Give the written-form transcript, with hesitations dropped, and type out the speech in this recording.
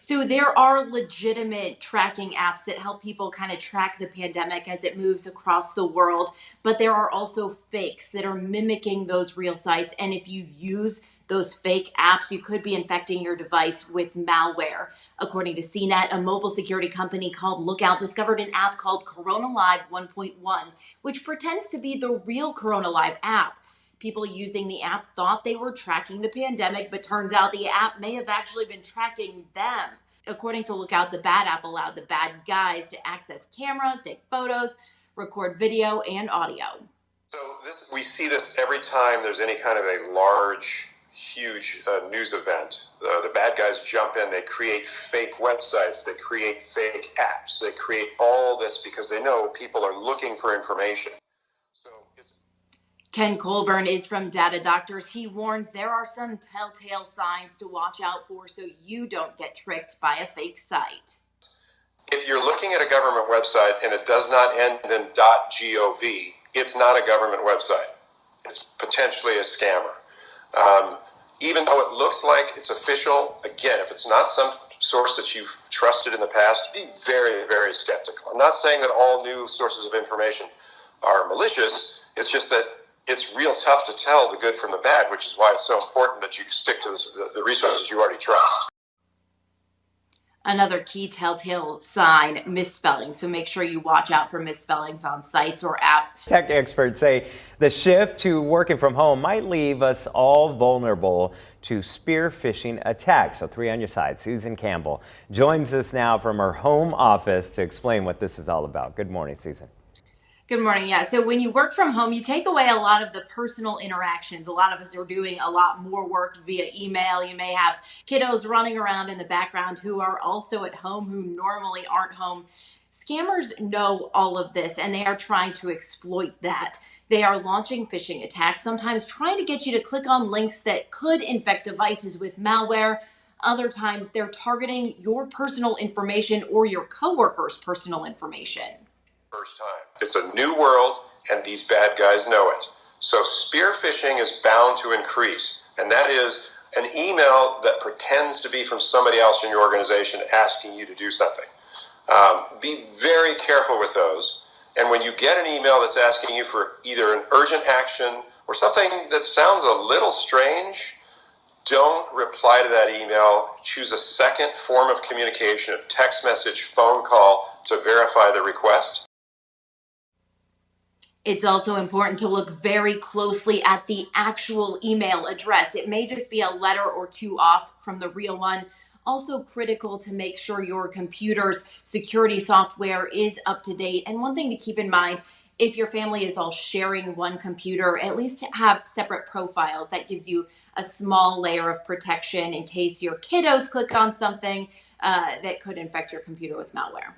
So there are legitimate tracking apps that help people kind of track the pandemic as it moves across the world, but there are also fakes that are mimicking those real sites. And if you use those fake apps, you could be infecting your device with malware. According to CNET, a mobile security company called Lookout discovered an app called Corona Live 1.1, which pretends to be the real Corona Live app. People using the app thought they were tracking the pandemic, but turns out the app may have actually been tracking them. According to Lookout, the bad app allowed the bad guys to access cameras, take photos, record video and audio. So we see this every time there's any kind of a large, huge news event. The bad guys jump in, they create fake websites, they create fake apps, they create all this because they know people are looking for information. Ken Colburn is from Data Doctors. He warns there are some telltale signs to watch out for so you don't get tricked by a fake site. If you're looking at a government website and it does not end in .gov, it's not a government website. It's potentially a scammer. Even though it looks like it's official, again, if it's not some source that you've trusted in the past, be very, very skeptical. I'm not saying that all new sources of information are malicious. It's just that it's real tough to tell the good from the bad, which is why it's so important that you stick to the resources you already trust. Another key telltale sign, misspelling. So make sure you watch out for misspellings on sites or apps. Tech experts say the shift to working from home might leave us all vulnerable to spear phishing attacks. So 3 on your side. Susan Campbell joins us now from her home office to explain what this is all about. Good morning, Susan. Good morning. Yeah. So when you work from home, you take away a lot of the personal interactions. A lot of us are doing a lot more work via email. You may have kiddos running around in the background who are also at home, who normally aren't home. Scammers know all of this and they are trying to exploit that. They are launching phishing attacks, sometimes trying to get you to click on links that could infect devices with malware. Other times they're targeting your personal information or your coworkers' personal information. First time. It's a new world, and these bad guys know it. So spear phishing is bound to increase, and that is an email that pretends to be from somebody else in your organization asking you to do something. Be very careful with those. And when you get an email that's asking you for either an urgent action or something that sounds a little strange, don't reply to that email. Choose a second form of communication, a text message, phone call, to verify the request. It's also important to look very closely at the actual email address. It may just be a letter or two off from the real one. Also critical to make sure your computer's security software is up to date. And one thing to keep in mind, if your family is all sharing one computer, at least have separate profiles. That gives you a small layer of protection in case your kiddos click on something that could infect your computer with malware.